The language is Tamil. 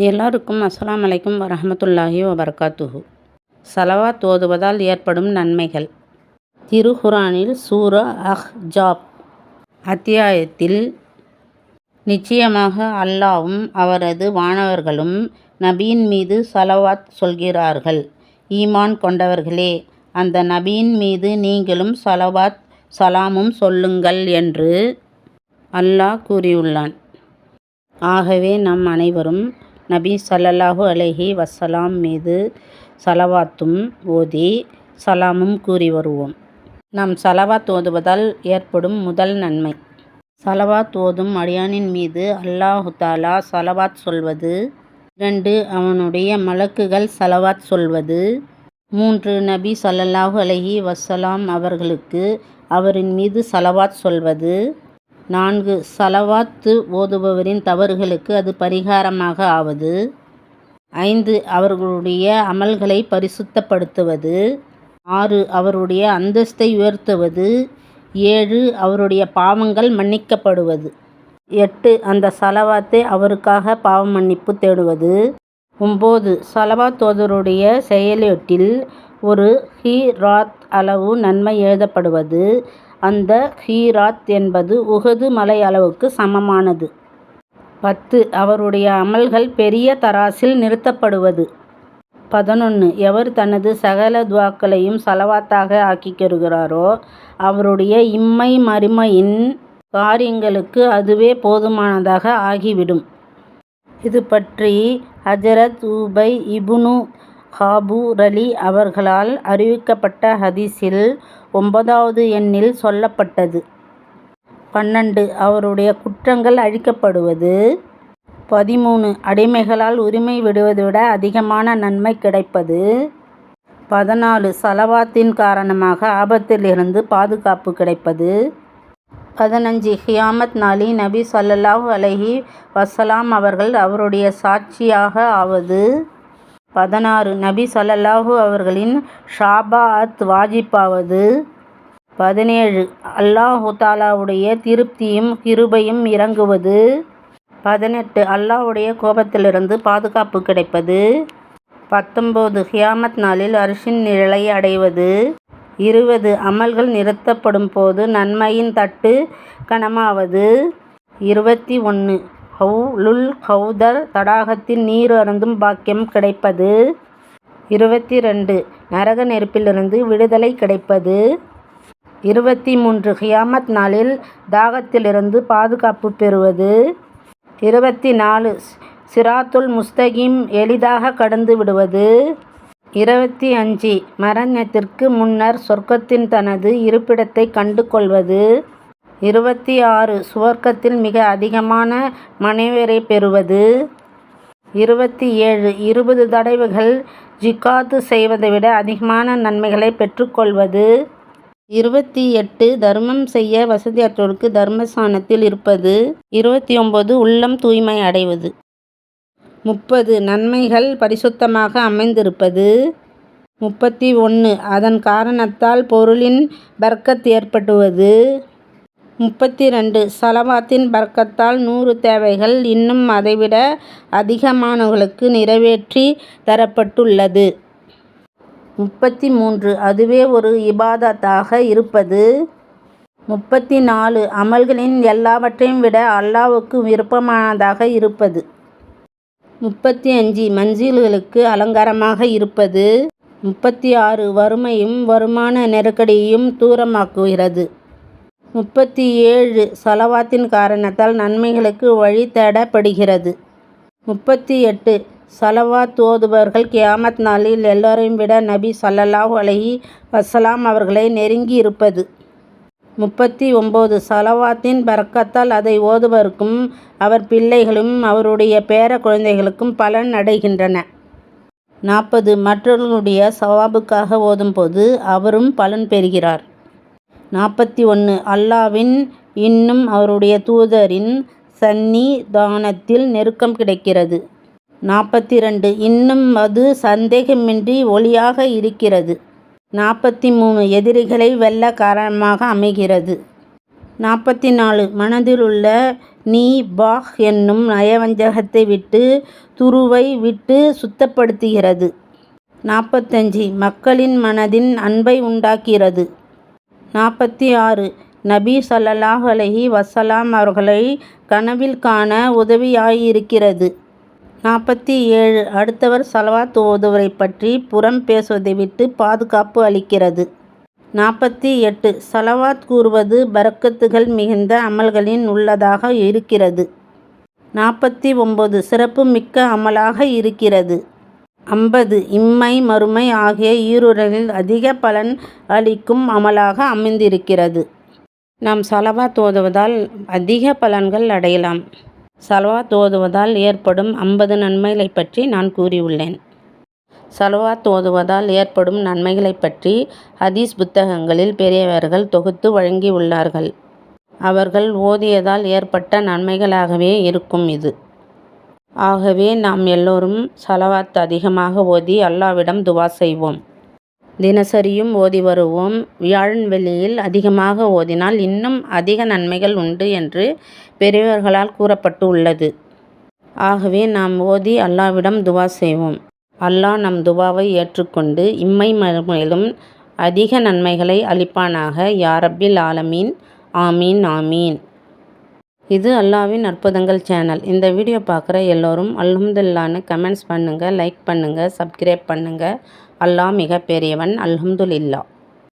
எல்லாருக்கும் அஸ்ஸலாமு அலைக்கும் வரஹ்மத்துல்லாஹி வபரகாத்துஹு. ஸலவாத் ஓதுவதால் ஏற்படும் நன்மைகள். திருக்குர்ஆனில் சூரா அஹ்ஜாப் அத்தியாயத்தில், நிச்சயமாக அல்லாஹ்வும் அவரது வானவர்களும் நபியின் மீது ஸலவாத் சொல்கிறார்கள். ஈமான் கொண்டவர்களே, அந்த நபியின் மீது நீங்களும் ஸலவாத் ஸலாமும் சொல்லுங்கள் என்று அல்லாஹ் கூறியுள்ளான். ஆகவே நம் அனைவரும் நபி ஸல்லல்லாஹு அலைஹி வஸல்லம் மீது ஸலவாத்தும் ஓதி ஸலாமும் கூறி வருவோம். நாம் ஸலவாத் ஓதுவதால் ஏற்படும் முதல் நன்மை. ஸலவாத் ஓதும் அடியானின் மீது அல்லாஹு தஆலா ஸலவாத் சொல்வது. 2. அவனுடைய மலக்குகள் ஸலவாத் சொல்வது. 3. நபி ஸல்லல்லாஹு அலைஹி வஸல்லம் அவர்களுக்கு அவரின் மீது ஸலவாத் சொல்வது. 4. ஸலவாத் ஓதுபவரின் தவறுகளுக்கு அது பரிகாரமாக ஆவது. 5. அவர்களுடைய அமல்களை பரிசுத்தப்படுத்துவது. 6. அவருடைய அந்தஸ்தை உயர்த்துவது. 7. அவருடைய பாவங்கள் மன்னிக்கப்படுவது. 8. அந்த ஸலவாத்தை அவருக்காக பாவ மன்னிப்பு தேடுவது. 9. ஸலவாத் ஓதுவருடைய செயலேட்டில் ஒரு கீராத் அளவு நன்மை எழுதப்படுவது. அந்த கீராத் என்பது உஹது மலை அளவுக்கு சமமானது. 10. அவருடைய அமல்கள் பெரிய தராசில் நிறுத்தப்படுவது. 11. எவர் தனது சகல துஆக்களையும் ஸலவாத்தாக ஆக்கிக்கொள்கிறாரோ அவருடைய இம்மை மறுமையின் காரியங்களுக்கு அதுவே போதுமானதாக ஆகிவிடும். இது பற்றி ஹஜ்ரத் உபை இப்னு ஹாபுரலி அவர்களால் அறிவிக்கப்பட்ட ஹதீஸில் 9வது எண்ணில் சொல்லப்பட்டது. 12. அவருடைய குற்றங்கள் அழிக்கப்படுவது. 13. அடிமைகளால் உரிமை விடுவதை விட அதிகமான நன்மை கிடைப்பது. 14. ஸலவாத்தின் காரணமாக ஆபத்திலிருந்து பாதுகாப்பு கிடைப்பது. 15. கியாமத் நாளில் நபி ஸல்லல்லாஹு அலைஹி வஸல்லம் அவர்கள் அவருடைய சாட்சியாக ஆவது. 16. நபி ஸல்லல்லாஹு அவர்களின் ஷஃபாஅத் வாஜிபாவது. 17. அல்லாஹு தஆலாவுடைய திருப்தியும் கிருபையும் இறங்குவது. 18. அல்லாஹ்வுடைய கோபத்திலிருந்து பாதுகாப்பு கிடைப்பது. 19. கியாமத் நாளில் அர்ஷின் நிழலை அடைவது. 20. அமல்கள் நிறுத்தப்படும் போது நன்மையின் தட்டு கனமாவது. 21. ஹவுலுல் கௌதர் தடாகத்தின் நீர் அருந்தும் பாக்கியம் கிடைப்பது. 22. நரக நெருப்பிலிருந்து விடுதலை கிடைப்பது. 23. கியாமத் நாளில் தாகத்திலிருந்து பாதுகாப்பு பெறுவது. 24. சிராத்துல் முஸ்தகீம் எளிதாக கடந்து விடுவது. 25. மரணத்திற்கு முன்னர் சொர்க்கத்தின் தனது இருப்பிடத்தை கண்டு கொள்வது. 26. சுவர்க்கத்தில் மிக அதிகமான மனைவியரை பெறுவது. 27. 20 தடவைகள் ஜிகாத் செய்வதை விட அதிகமான நன்மைகளை பெற்றுக்கொள்வது. 28. தர்மம் செய்ய வசதியற்றோருக்கு தர்மஸ்தானத்தில் இருப்பது. 29. உள்ளம் தூய்மை அடைவது. 30. நன்மைகள் பரிசுத்தமாக அமைந்திருப்பது. 31. அதன் காரணத்தால் பொருளின் பர்க்கத் ஏற்படுவது. 32. ஸலவாத்தின் பர்க்கத்தால் 100 தேவைகள் இன்னும் அதைவிட அதிகமானவர்களுக்கு நிறைவேற்றி தரப்பட்டுள்ளது. 33. அதுவே ஒரு இபாதத்தாக இருப்பது. 34. அமல்களின் எல்லாவற்றையும் விட அல்லாஹ்வுக்கு விருப்பமானதாக இருப்பது. 35. மஞ்சில்களுக்கு அலங்காரமாக இருப்பது. 36. வறுமையும் வருமான நெருக்கடியையும் தூரமாக்குகிறது. 37. ஸலவாத்தின் காரணத்தால் நன்மைகளுக்கு வழி தேடப்படுகிறது. 38. ஸலவாத் ஓதுபவர்கள் கியாமத் நாளில் எல்லோரையும் விட நபி ஸல்லல்லாஹு அலைஹி வஸல்லம் அவர்களை நெருங்கி இருப்பது. 39. ஸலவாத்தின் பரக்கத்தால் அதை ஓதுபவருக்கும் அவர் பிள்ளைகளும் அவருடைய பேர குழந்தைகளுக்கும் பலன் அடைகின்றன. 40. மற்றவர்களுடைய சவாபுக்காக ஓதும்போது அவரும் பலன் பெறுகிறார். 41. அல்லாஹ்வின் இன்னும் அவருடைய தூதரின் சந்நிதானத்தில் நெருக்கம் கிடைக்கிறது. 42. இன்னும் அது சந்தேகமின்றி ஒளியாக இருக்கிறது. 43. எதிரிகளை வெல்ல காரணமாக அமைகிறது. 44. மனதிலுள்ள நீபாஹ் என்னும் நயவஞ்சகத்தை விட்டு துருவை விட்டு சுத்தப்படுத்துகிறது. 45 மக்களின் மனதின் அன்பை உண்டாக்குகிறது. 46 நபி ஸல்லல்லாஹு அலைஹி வஸல்லம் அவர்களை கனவில் காண உதவியாயிருக்கிறது. 47 அடுத்தவர் ஸலவாத் ஓதுவரை பற்றி புறம் பேசுவதை விட்டு பாதுகாப்பு அளிக்கிறது. 48 ஸலவாத் கூறுவது பரக்கத்துகள் மிகுந்த அமல்களின் உள்ளதாக இருக்கிறது. 49 சிறப்பு மிக்க அமலாக இருக்கிறது. 50 இம்மை மறுமை ஆகிய ஈருலகில் அதிக பலன் அளிக்கும் அமலாக அமைந்திருக்கிறது. நாம் ஸலவாத் ஓதுவதால் அதிக பலன்கள் அடையலாம். ஸலவாத் ஓதுவதால் ஏற்படும் 50 நன்மைகளை பற்றி நான் கூறியுள்ளேன். ஸலவாத் ஓதுவதால் ஏற்படும் நன்மைகளை பற்றி ஹதீஸ் புத்தகங்களில் பெரியவர்கள் தொகுத்து வழங்கியுள்ளார்கள். அவர்கள் ஓதியதால் ஏற்பட்ட நன்மைகளாகவே இருக்கும் இது. ஆகவே நாம் எல்லோரும் ஸலவாத் அதிகமாக ஓதி அல்லாஹ்விடம் துவா செய்வோம். தினசரியும் ஓதி வருவோம். வியாழன் வெள்ளியில் அதிகமாக ஓதினால் இன்னும் அதிக நன்மைகள் உண்டு என்று பெரியவர்களால் கூறப்பட்டு உள்ளது. ஆகவே நாம் ஓதி அல்லாஹ்விடம் துவா செய்வோம். அல்லாஹ் நம் துவாவை ஏற்றுக்கொண்டு இம்மை மறுமையிலும் அதிக நன்மைகளை அளிப்பானாக. யா ரப்பில் ஆலமீன். ஆமீன் ஆமீன். இது அல்லாஹ்வின் அற்புதங்கள் சேனல். இந்த வீடியோ பார்க்குற எல்லோரும் அல்ஹம்துலில்லாஹ்னு கமெண்ட்ஸ் பண்ணுங்கள், லைக் பண்ணுங்கள், சப்ஸ்கிரைப் பண்ணுங்கள். அல்லாஹ் மிக பெரியவன். அல்ஹம்துலில்லாஹ்.